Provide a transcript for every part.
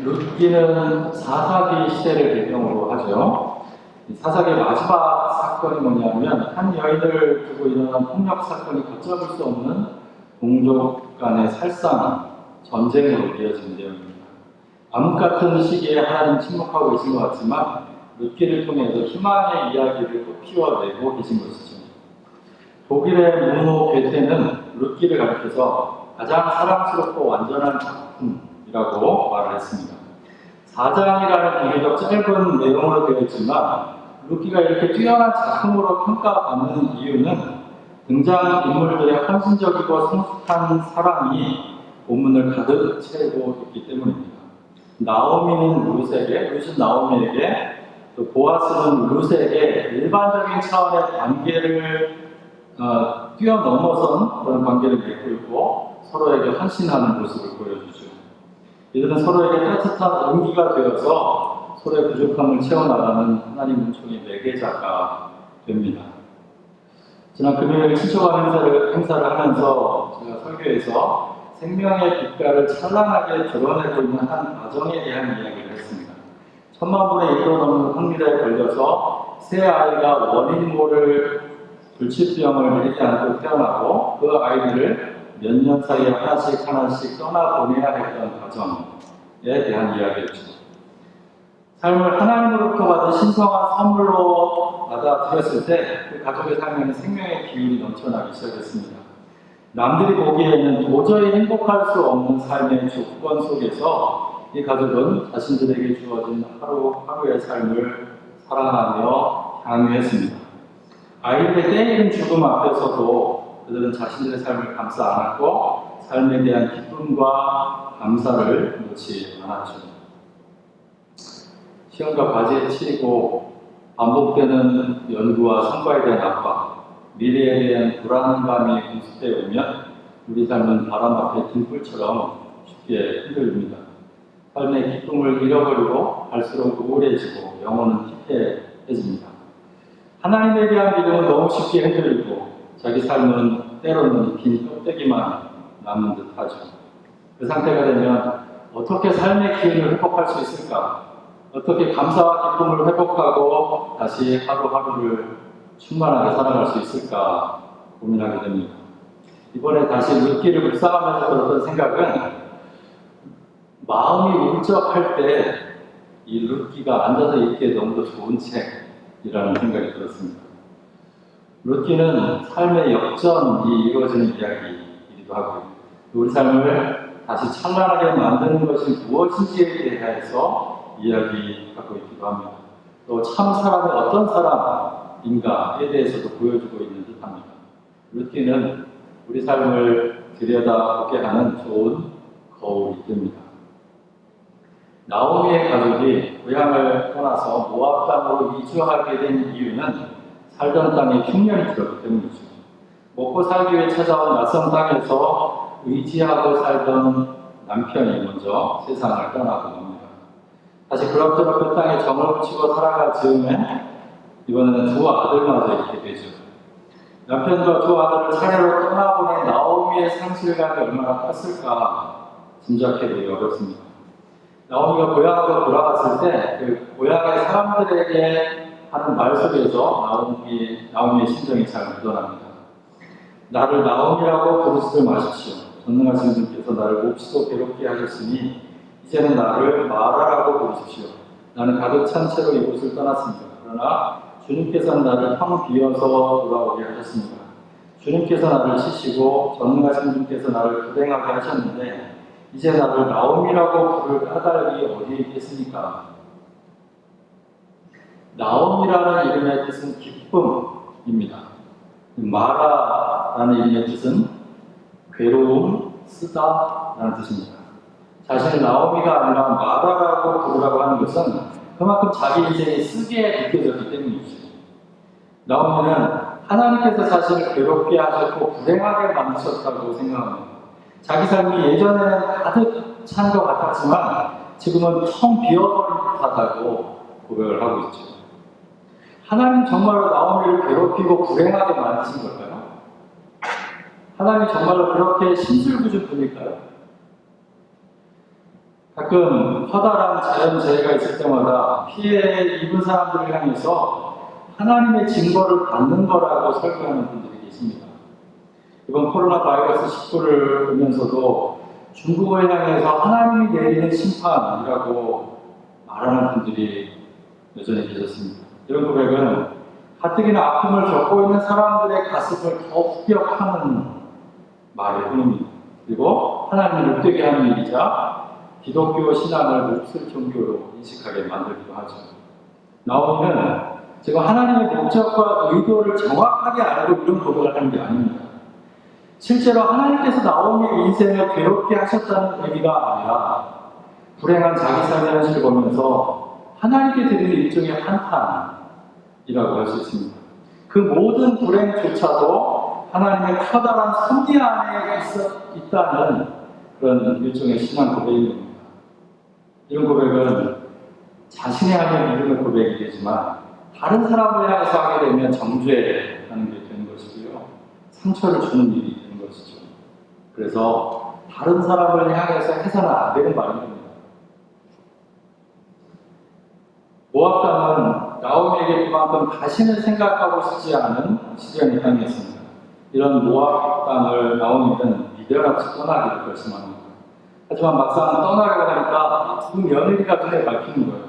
룻기는 사사기 시대를 배경으로 하죠. 이 사사기의 마지막 사건이 뭐냐면 한 여인을 두고 일어난 폭력 사건이 걷잡을 수 없는 동족 간의 살상, 전쟁으로 이어진 내용입니다. 암흑 같은 시기에 하나님 침묵하고 계신 것 같지만 룻기를 통해서 희망의 이야기를 또 피워내고 계신 것이죠. 독일의 문호 괴테는 룻기를 가리켜서 가장 사랑스럽고 완전한 작품이라고 말을 했습니다. 4장이라는 비교적 짧은 내용으로 되어 있지만 룻기가 이렇게 뛰어난 작품으로 평가받는 이유는 등장인물들의 헌신적이고 성숙한 사랑이 본문을 가득 채우고 있기 때문입니다. 나오미는 룻에게, 룻은 나오미에게, 또 보아스는 룻에게 일반적인 차원의 관계를 뛰어넘어선 그런 관계를 맺고 있고 서로에게 헌신하는 모습을 보여주죠. 이들은 서로에게 따뜻한 온기가 되어서 서로의 부족함을 채워나가는 하나님 은총의 매개자가 됩니다. 지난 금요일 친초간 행사를 하면서 제가 설교에서 생명의 빛깔을 찬란하게 드러내고 있는 한 가정에 대한 이야기를 했습니다. 10,000분의 1로 넘는 확률에 걸려서 새 아이가 원인 모를 불치병을 일으키지 않고 태어나고 그 아이들을 몇 년 사이에 하나씩 떠나보내야 했던 가정에 대한 이야기였죠. 삶을 하나님으로부터 받은 신성한 선물로 받아들였을 때 그 가족의 삶에는 생명의 기운이 넘쳐나기 시작했습니다. 남들이 보기에는 도저히 행복할 수 없는 삶의 조건 속에서 이 가족은 자신들에게 주어진 하루하루의 삶을 사랑하며 향유했습니다. 아이들의 때이른 죽음 앞에서도 그들은 자신들의 삶을 감싸 안았고 삶에 대한 기쁨과 감사를 놓지 않았죠. 시험과 과제에 치이고 반복되는 연구와 성과에 대한 압박, 미래에 대한 불안감이 공습되어 오면 우리 삶은 바람 앞에 등불처럼 쉽게 흔들립니다. 삶의 기쁨을 잃어버리고 갈수록 우울해지고 영혼은 피폐해집니다. 하나님에 대한 믿음은 너무 쉽게 흔들리고 자기 삶은 때로는 빈 껍데기만 남는 듯하죠. 그 상태가 되면 어떻게 삶의 기운을 회복할 수 있을까? 어떻게 감사와 기쁨을 회복하고 다시 하루하루를 충만하게 살아갈 수 있을까 고민하게 됩니다. 이번에 다시 룻기를 묵상하면서 들었던 생각은 마음이 울적할 때 이 룻기가 앉아서 읽기에 너무도 좋은 책이라는 생각이 들었습니다. 룻기는 삶의 역전이 이루어지는 이야기이기도 하고 우리 삶을 다시 찬란하게 만드는 것이 무엇인지에 대해서 이야기하고 있기도 합니다. 또 참 사람이 어떤 사람인가에 대해서도 보여주고 있는 듯합니다. 룻기는 우리 삶을 들여다보게 하는 좋은 거울이 됩니다. 나오미의 가족이 고향을 떠나서 모압 땅으로 이주하게 된 이유는 살던 땅에 흉년이 들었기 때문이죠. 먹고 살기 위해 찾아온 낯선 땅에서 의지하고 살던 남편이 먼저 세상을 떠나고 맙니다. 다시 그럭저럭 그 땅에 정을 붙이고 살아갈 즈음에 이번에는 두 아들마저 있게 되죠. 남편과 두 아들을 차례로 떠나보낸 나오미의 상실감이 얼마나 컸을까 짐작해보기 어렵습니다. 나오미가 고향으로 돌아갔을 때 그 고향의 사람들에게 하는 말 속에서 나오미의 심정이 잘 묻어납니다. 나를 나오미라고 부르지도 마십시오. 전능하신 분께서 나를 몹시도 괴롭게 하셨으니 이제는 나를 마라라고 부르십시오. 나는 가득 찬 채로 이곳을 떠났습니다. 그러나 주님께서는 나를 텅 비어서 돌아오게 하셨습니다. 주님께서 나를 치시고 전능하신 분께서 나를 불행하게 하셨는데 이제 나를 나오미라고 부를 까닭이 어디에 있겠습니까? 나오미라는 이름의 뜻은 기쁨입니다. 마라라는 이름의 뜻은 괴로움, 쓰다라는 뜻입니다. 자신을 나오미가 아니라 마라라고 부르라고 하는 것은 그만큼 자기 인생이 쓰게 느껴졌기 때문이죠. 나오미는 하나님께서 자신을 괴롭게 하셨고 불행하게 만드셨다고 생각합니다. 자기 삶이 예전에는 가득 찬 것 같았지만 지금은 텅 비어버린 듯하다고 고백을 하고 있죠. 하나님 정말로 나오미를 괴롭히고 불행하게 만드신 걸까요? 하나님 정말로 그렇게 신술부준 분일까요? 가끔 커다란 자연재해가 있을 때마다 피해 입은 사람들을 향해서 하나님의 증거를 받는 거라고 설교하는 분들이 계십니다. 이번 코로나 바이러스 19를 보면서도 중국을 향해서 하나님이 내리는 심판이라고 말하는 분들이 여전히 계셨습니다. 이런 고백은 가뜩이나 아픔을 겪고 있는 사람들의 가슴을 더 후벼파는 말일 뿐입니다. 그리고 하나님을 웃되게 하는 일이자 기독교 신앙을 몹쓸 종교로 인식하게 만들기도 하죠. 나오미는 지금 하나님의 목적과 의도를 정확하게 알고 이런 고백을 하는 게 아닙니다. 실제로 하나님께서 나오미의 인생을 괴롭게 하셨다는 의미가 아니라 불행한 자기 삶의 현실을 보면서 하나님께 드리는 일종의 한탄이라고 할 수 있습니다. 그 모든 불행조차도 하나님의 커다란 섭리 안에 있다는 그런 일종의 신앙 고백입니다. 이런 고백은 자신의 하는 믿음의 고백이 되지만 다른 사람을 향해서 하게 되면 정죄하는 게 되는 것이고요. 상처를 주는 일이 되는 것이죠. 그래서 다른 사람을 향해서 해서는 안 되는 말입니다. 모압 땅은 나오미에게 그만큼 다시는 생각하고 싶지 않은 시련의 땅이었습니다. 이런 모압 땅을 나오미는 미련없이 떠나기를 결심합니다. 하지만 막상 떠나려고 하니까 두 며느리가 눈에 밟히는 거예요.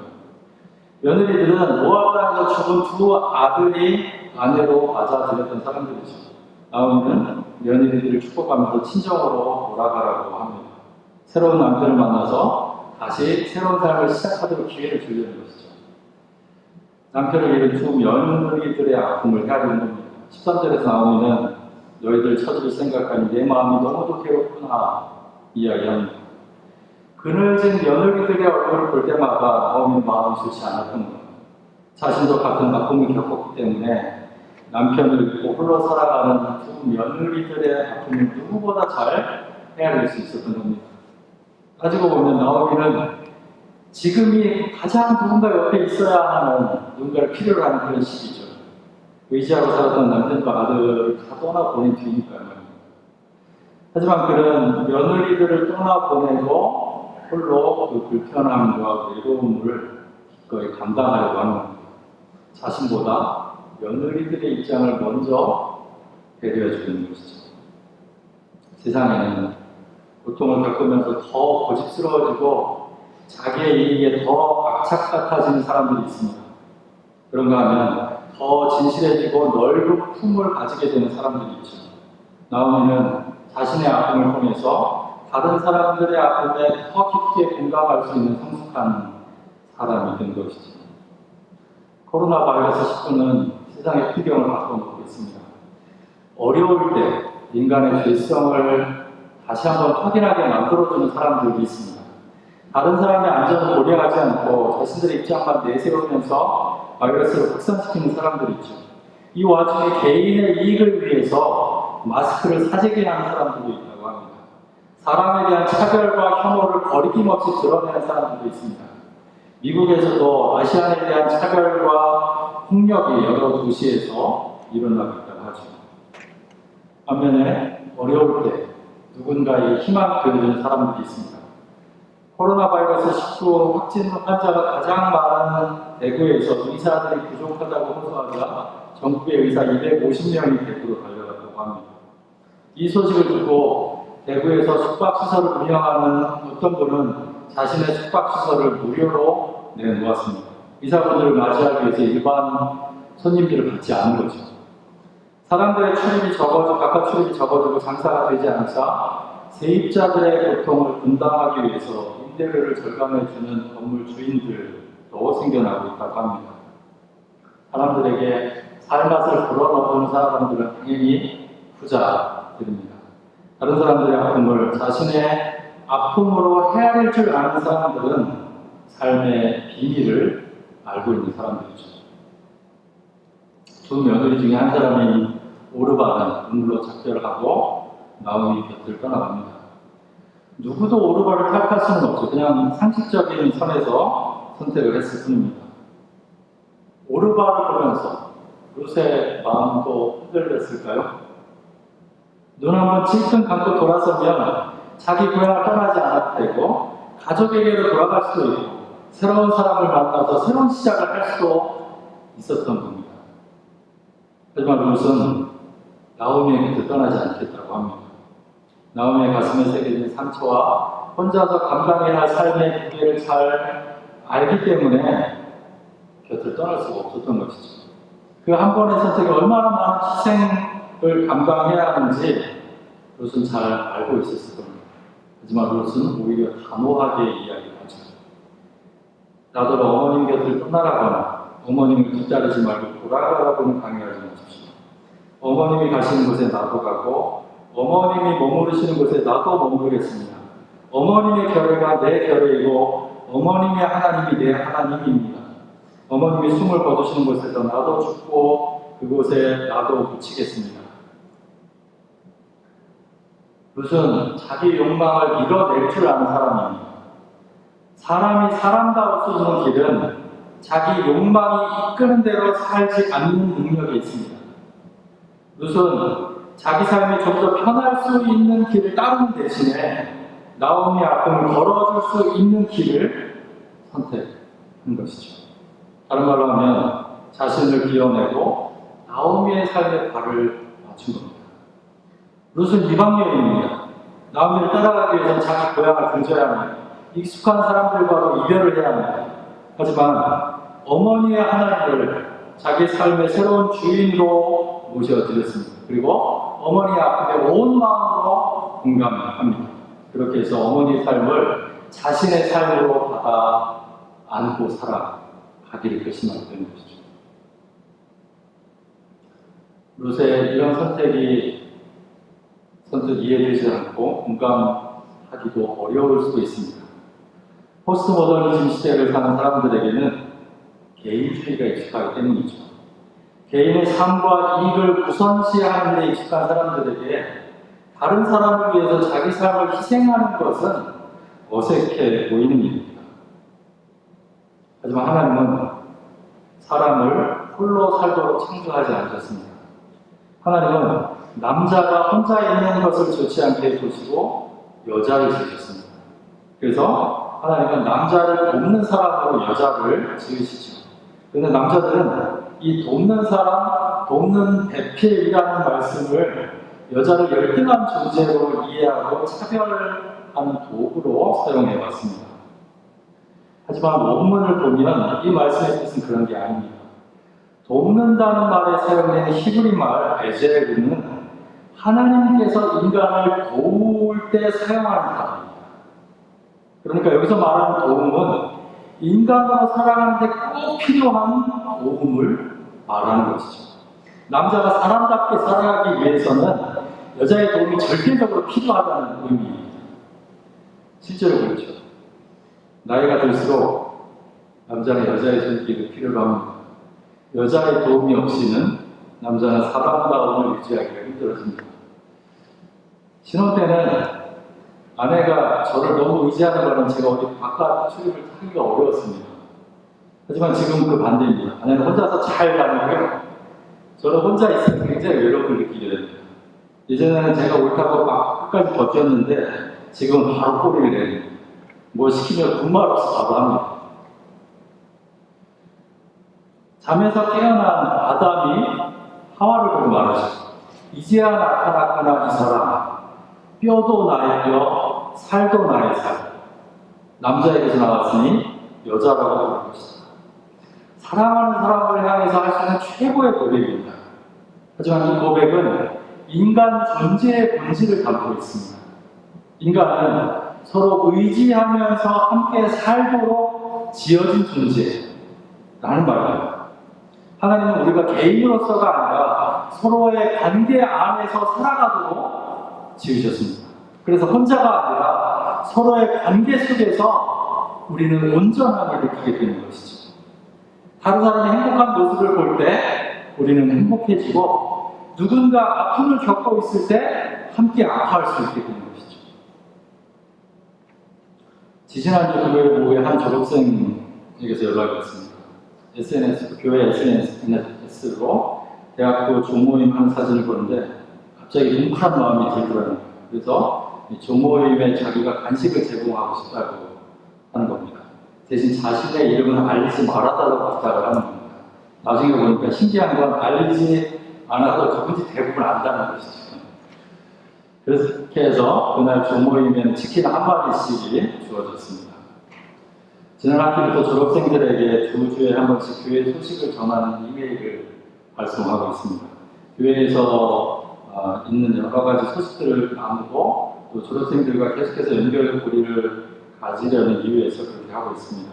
며느리들은 모압 땅에서 죽은 두 아들이 아내로 맞아들였던 사람들이죠. 나오미는 며느리들을 축복하면서 친정으로 돌아가라고 합니다. 새로운 남편을 만나서 다시 새로운 삶을 시작하도록 기회를 주려는 것이죠. 남편을 잃은 두 며느리들의 아픔을 헤아리는 겁니다. 13절에서 나오미는 너희들 처지를 생각하니 내 마음이 너무도 괴롭구나 이야기합니다. 그늘진 며느리들의 얼굴을 볼 때마다 나오미는 마음이 좋지 않았던 겁니다. 자신도 같은 아픔을 겪었기 때문에 남편을 잃고 홀로 살아가는 두 며느리들의 아픔을 누구보다 잘 헤아릴 수 있었던 겁니다. 가지고 보면 나오미는 지금이 가장 누군가 옆에 있어야 하는 누군가를 필요로 하는 그런 시기죠. 의지하고 살았던 남편과 아들을 다 떠나보낸 뒤니까요. 하지만 그런 며느리들을 떠나보내고 홀로 그 불편함과 외로움을 기꺼이 감당하려고 하는 겁니다. 자신보다 며느리들의 입장을 먼저 배려해 주는 것이죠. 세상에는 고통을 겪으면서 더 고집스러워지고 자기의 이익에 더 악착 같아지는 사람들이 있습니다. 그런가 하면 더 진실해지고 넓은 품을 가지게 되는 사람들이 있죠. 나오미는 자신의 아픔을 통해서 다른 사람들의 아픔에 더 깊게 공감할 수 있는 성숙한 사람이 된 것이죠. 코로나 바이러스 19는 세상의 풍경을 바꿔놓고 있습니다. 어려울 때 인간의 죄성을 다시 한번 확인하게 만들어주는 사람들이 있습니다. 다른 사람의 안전을 고려하지 않고 자신들의 입장만 내세우면서 바이러스를 확산시키는 사람들이 있죠. 이 와중에 개인의 이익을 위해서 마스크를 사재기 하는 사람들도 있다고 합니다. 사람에 대한 차별과 혐오를 거리낌없이 드러내는 사람들도 있습니다. 미국에서도 아시안에 대한 차별과 폭력이 여러 도시에서 일어나고 있다고 하죠. 반면에 어려울 때 누군가의 희망을 그려주는 사람들이 있습니다. 코로나 바이러스 19 확진 환자가 가장 많은 대구에서 의사들이 부족하다고 호소하자 전국의 의사 250명이 대구로 달려갔다고 합니다. 이 소식을 듣고 대구에서 숙박시설을 운영하는 어떤 분은 자신의 숙박시설을 무료로 내놓았습니다. 의사분들을 맞이하기 위해서 일반 손님들을 받지 않은 거죠. 사람들의 출입이 적어지고 각각 출입이 적어지고 장사가 되지 않자 세입자들의 고통을 분담하기 위해서 임대료를 절감해주는 건물 주인들도 생겨나고 있다고 합니다. 사람들에게 살맛을 불어넣는 사람들은 당연히 부자들입니다. 다른 사람들의 아픔을 자신의 아픔으로 헤아릴 줄 아는 사람들은 삶의 비밀을 알고 있는 사람들이죠. 두 며느리 중에 한 사람이 오르바는 눈물로 작별을 하고 나오미 곁을 떠나갑니다. 누구도 오르바를 택할 수는 없죠. 그냥 상식적인 선에서 선택을 했을 뿐입니다. 오르바를 보면서 룻의 마음도 흔들렸을까요? 눈 한번 찔끔 감고 돌아서면 자기 고향을 떠나지 않아도 되고 가족에게로 돌아갈 수도 있고 새로운 사람을 만나서 새로운 시작을 할 수도 있었던 겁니다. 하지만 롯은 나오미의 곁을 떠나지 않겠다고 합니다. 나오미의 가슴에 새겨진 상처와 혼자서 감당해야 할 삶의 무게를 잘 알기 때문에 곁을 떠날 수가 없었던 것이죠. 그 한 번의 선택이 얼마나 많은 희생을 감당해야 하는지 롯은 잘 알고 있었을 겁니다. 하지만 롯은 오히려 단호하게 이야기하죠. 나더러 어머님 곁을 떠나라거나 어머님을 뒤따르지 말고 돌아가라고는 강요하지 마십시오. 어머님이 가시는 곳에 나도 가고 어머님이 머무르시는 곳에 나도 머무르겠습니다. 어머님의 결례가 내 결례이고 어머님의 하나님이 내 하나님입니다. 어머님이 숨을 거두시는 곳에서 나도 죽고 그곳에 나도 묻히겠습니다. 롯은 자기 욕망을 밀어낼 줄 아는 사람입니다. 사람이 사람다울 수 있는 길은 자기 욕망이 이끄는 대로 살지 않는 능력이 있습니다. 롯은 자기 삶이 좀 더 편할 수 있는 길을 따르는 대신에 나오미의 아픔을 걸어줄 수 있는 길을 선택한 것이죠. 다른 말로 하면 자신을 비워내고 나오미의 삶에 발을 맞춘 겁니다. 롯은 이방 여인입니다. 나오미를 따라가기 위해서는 자기 고향을 등져야 합니다. 익숙한 사람들과도 이별을 해야 합니다. 하지만 어머니의 하나님을 자기 삶의 새로운 주인으로 모셔드렸습니다. 그리고 어머니의 아픔에 온 마음으로 공감합니다. 그렇게 해서 어머니의 삶을 자신의 삶으로 받아 안고 살아가기를 결심하게 된 것이죠. 롯의 이런 선뜻 이해되지 않고 공감하기도 어려울 수도 있습니다. 포스트모더니즘 시대를 사는 사람들에게는 개인주의가 익숙하기 때문이죠. 개인의 삶과 이익을 우선시하는 데 익숙한 사람들에게 다른 사람을 위해서 자기 삶을 희생하는 것은 어색해 보이는 일입니다. 하지만 하나님은 사람을 홀로 살도록 창조하지 않으셨습니다. 하나님은 남자가 혼자 있는 것을 좋지 않게 보시고 여자를 지으셨습니다. 그래서 하나님은 남자를 돕는 사람으로 여자를 지으시죠. 그런데 남자들은 이 돕는 사람, 돕는 배필이라는 말씀을 여자를 열등한 존재로 이해하고 차별하는 도구로 사용해 왔습니다. 하지만 원문을 보면 이 말씀의 뜻은 그런 게 아닙니다. 돕는다는 말에 사용되는 히브리 말 베제르는 하나님께서 인간을 도울 때 사용하는 단어입니다. 그러니까 여기서 말하는 도움은 인간으로 살아가는데 꼭 필요한 도움을 말하는 것이죠. 남자가 사람답게 살아가기 위해서는 여자의 도움이 절대적으로 필요하다는 의미입니다. 실제로 그렇죠. 나이가 들수록 남자는 여자의 손길이 필요로 합니다. 여자의 도움이 없이는 남자는 사람다움을 유지하기가 힘들어집니다. 신혼 때는 아내가 저를 너무 의지하는 바람에 제가 어디 바깥 출입을 하기가 어려웠습니다. 하지만 지금 그 반대입니다. 아내는 혼자서 잘 다니고요. 저는 혼자 있으면 굉장히 외로움을 느끼게 됩니다. 예전에는 제가 옳다고 막 끝까지 버텼는데 지금은 바로 꼬리를 내립니다. 뭐 시키면 군말 없이 바로 합니다. 잠에서 깨어난 아담이 하와를 보고 말하죠. 이제야 나타났구나 이 사람. 뼈도 나의 뼈, 살도 나의 살. 남자에게서 나왔으니 여자라고 부를 것이다. 사랑하는 사람을 향해서 할 수 있는 최고의 고백입니다. 하지만 이 고백은 인간 존재의 본질을 담고 있습니다. 인간은 서로 의지하면서 함께 살도록 지어진 존재라는 말입니다. 하나님은 우리가 개인으로서가 아니라 서로의 관계 안에서 살아가도록 지으셨습니다. 그래서 혼자가 아니라 서로의 관계 속에서 우리는 온전함을 느끼게 되는 것이죠. 다른 사람이 행복한 모습을 볼 때 우리는 행복해지고 누군가 아픔을 겪고 있을 때 함께 아파할 수 있게 되는 것이죠. 지지난주 금요일 오후에 한 졸업생에게서 연락이 왔습니다. 교회 SNS로 대학교 조모임 하는 사진을 보는데 갑자기 뭉클한 마음이 들더라고요. 그래서 조모임에 자기가 간식을 제공하고 싶다고 하는 겁니다. 대신 자신의 이름은 알리지 말아달라고 부탁을 하는 겁니다. 나중에 보니까 신기한 건 알리지 않아도 누군지 대부분 안다는 것이죠. 그렇게 해서 그날 조모임에는 치킨 한 마리씩이 주어졌습니다. 지난 학기부터 졸업생들에게 두 주에 한 번씩 교회 소식을 전하는 이메일을 발송하고 있습니다. 교회에서 있는 여러 가지 소식들을 나누고 또 졸업생들과 계속해서 연결고리를 가지려는 이유에서 그렇게 하고 있습니다.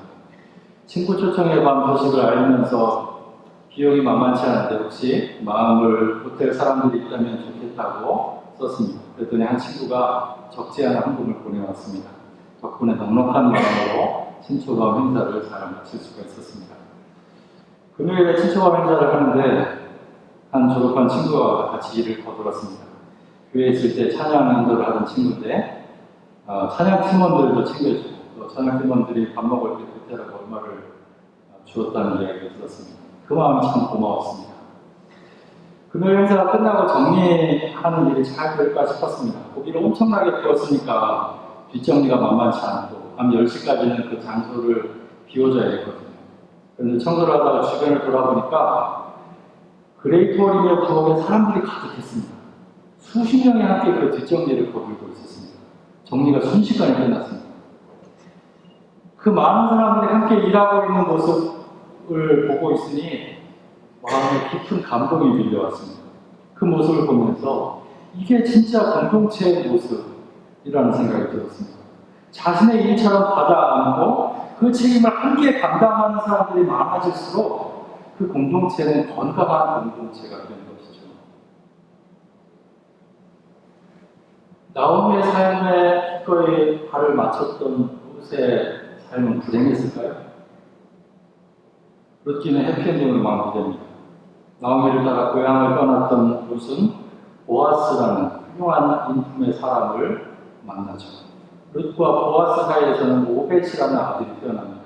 친구 초청에 관한 소식을 알리면서 비용이 만만치 않은데 혹시 마음을 보탤 사람들이 있다면 좋겠다고 썼습니다. 그랬더니 한 친구가 적지 않은 헌금을 보내왔습니다. 덕분에 넉넉한 마음으로 친초감 행사를 잘 마칠 수가 있었습니다. 금요일에 친초감 행사를 하는데 한 졸업한 친구와 같이 일을 거들었습니다. 교회에 있을 때 찬양 인도를 하던 친구인데 찬양 팀원들도 챙겨주고 또 찬양 팀원들이 밥 먹을 때 그때라고 얼마를 주었다는 이야기를 들었습니다. 그 마음이 참 고마웠습니다. 금요일 행사가 끝나고 정리하는 일이 잘 될까 싶었습니다. 고기를 엄청나게 구웠으니까 뒷정리가 만만치 않고 밤 10시까지는 그 장소를 비워줘야 했거든요. 그런데 청소를 하다가 주변을 돌아보니까 그레이트 어린이의 부엌에 사람들이 가득했습니다. 수십 명이 함께 그 뒷정리를 거들고 있었습니다. 정리가 순식간에 끝났습니다. 그 많은 사람들이 함께 일하고 있는 모습을 보고 있으니 마음에 깊은 감동이 밀려왔습니다. 그 모습을 보면서 이게 진짜 공동체의 모습이라는 생각이 들었습니다. 자신의 일처럼 받아 안고 그 책임을 함께 감당하는 사람들이 많아질수록 그 공동체는 건강한 공동체가 되는 것이죠. 나오미의 삶에 기꺼이 발을 맞췄던 룻의 삶은 불행했을까요? 룻기는 해피엔딩으로 마무리됩니다. 나오미를 따라 고향을 떠났던 룻은 보아스라는 훌륭한 인품의 사람을 만나죠. 룻과 보아스 사이에서는 오벳이라는 아들이 태어납니다.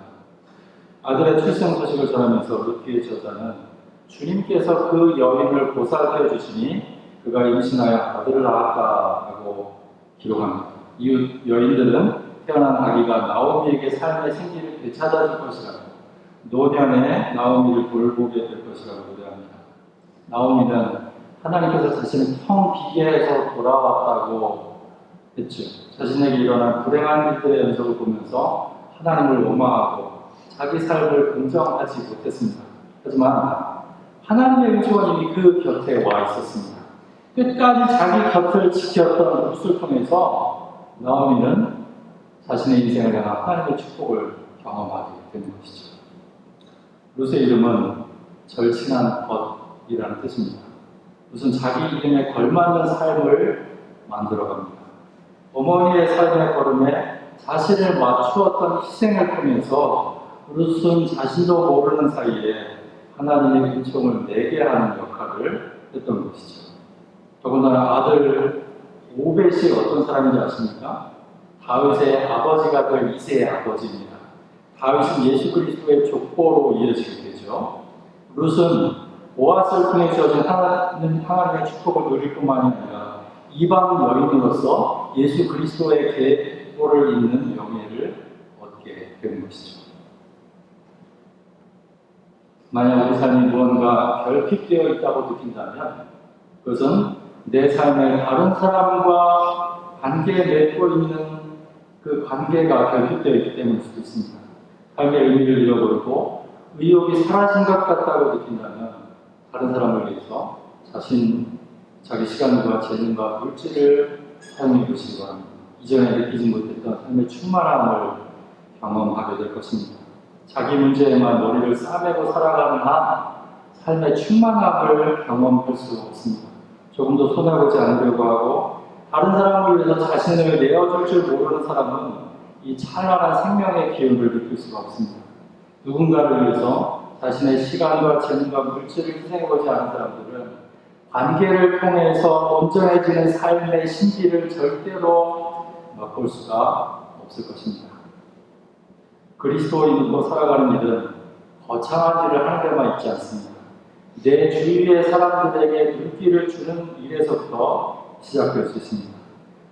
아들의 출생 소식을 전하면서 룻기의 저자는 주님께서 그 여인을 보살펴 주시니 그가 임신하여 아들을 낳았다라고 기록합니다. 이웃 여인들은 태어난 아기가 나오미에게 삶의 생기를 되찾아줄 것이라고 노년에 나오미를 돌보게 될 것이라고 노래합니다. 나오미는 하나님께서 자신을 텅 비게 해서 돌아왔다고 했죠. 자신에게 일어난 불행한 일들의 연속을 보면서 하나님을 원망하고 자기 삶을 긍정하지 못했습니다. 하지만 하나님의 의지원님이 그 곁에 와 있었습니다. 끝까지 자기 곁을 지켰던 룻을 통해서 나오미는 자신의 인생을 향한 하나님의 축복을 경험하게 되는 것이죠. 룻의 이름은 절친한 것이라는 뜻입니다. 룻은 자기 이름에 걸맞는 삶을 만들어갑니다. 어머니의 삶의 걸음에 자신을 맞추었던 희생을 통해서 룻은 자신도 모르는 사이에 하나님의 은총을 내게 하는 역할을 했던 것이죠. 더군다나 아들 오벳이 어떤 사람인지 아십니까? 다윗의 아버지가 될 이새의 아버지입니다. 다윗은 예수 그리스도의 족보로 이어지게 되죠. 룻은 보아스를 통해 주어진 하나님의 축복을 누릴 뿐만이 아니라 이방 여인으로서 예수 그리스도의 계보를 잇는 명예를 얻게 되는 것이죠. 만약 우리 삶이 무언가 결핍되어 있다고 느낀다면 그것은 내 삶에 다른 사람과 관계에 맺고 있는 그 관계가 결핍되어 있기 때문일 수도 있습니다. 삶의 의미를 잃어버리고 의욕이 사라진 것 같다고 느낀다면 다른 사람을 위해서 자기 시간과 재능과 물질을 사용해 보시기 바랍니다. 이전에 느끼지 못했던 삶의 충만함을 경험하게 될 것입니다. 자기 문제에만 머리를 싸매고 살아가는 한 삶의 충만함을 경험할 수 없습니다. 조금 더 손해보지 않으려고 하고 다른 사람을 위해서 자신을 내어줄 줄 모르는 사람은 이 찬란한 생명의 기운을 느낄 수가 없습니다. 누군가를 위해서 자신의 시간과 재능과 물질을 희생해보지 않은 사람들은 관계를 통해서 온전해지는 삶의 신비를 절대로 맛볼 수가 없을 것입니다. 그리스도인으로 살아가는 일은 거창한 일을 하는 데만 있지 않습니다. 내 주위의 사람들에게 눈길을 주는 일에서부터 시작될 수 있습니다.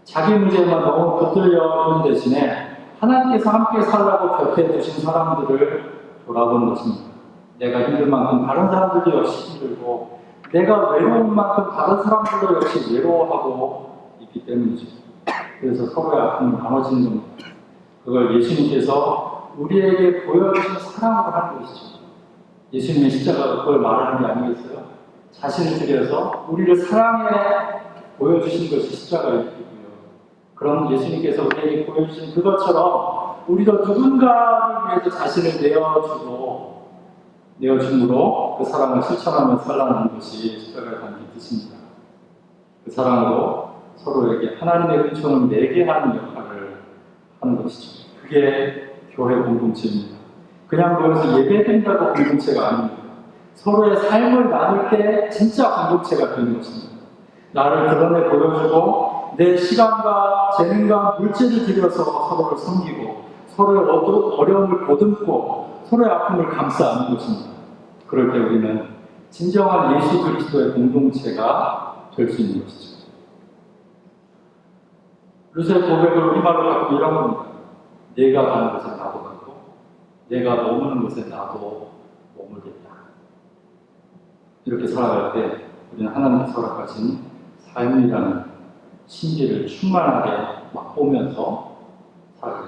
자기 문제에만 너무 붙들려 있는 대신에 하나님께서 함께 살라고 곁에 두신 사람들을 돌아보는 것입니다. 내가 힘든 만큼 다른 사람들도 역시 힘들고, 내가 외로운 만큼 다른 사람들도 역시 외로워하고 있기 때문이죠. 그래서 서로의 아픔을 나눠지는 겁니다. 그걸 예수님께서 우리에게 보여주신 사랑으로 하는 것이죠. 예수님의 십자가가 그걸 말하는 게 아니겠어요? 자신을 들여서 우리를 사랑해 보여주신 것이 십자가이고요. 그럼 예수님께서 우리에게 보여주신 그것처럼 우리도 누군가를 위해서 자신을 내어줌으로 그 사랑을 실천하며 살아가는 것이 십자가의 담긴 뜻입니다. 그 사랑으로 서로에게 하나님의 은총을 내게 하는 역할을 하는 것이죠. 그게 교회 공동체입니다. 그냥 모여서 예배드린다고 공동체가 아닙니다. 서로의 삶을 나눌 때 진짜 공동체가 되는 것입니다. 나를 드러내 보여주고 내 시간과 재능과 물질을 들여서 서로를 섬기고 서로의 어려움을 보듬고 서로의 아픔을 감싸 안는 것입니다. 그럴 때 우리는 진정한 예수 그리스도의 공동체가 될 수 있는 것이죠. 루스의 고백을 우리말로 갖고 이런 겁니다. 내가 가는 곳에 나도 가고 내가 머무는 곳에 나도 머물겠다. 이렇게 살아갈 때 우리는 하나님께서 허락하신 삶이라는 신비를 충만하게 맛보면서 살아가게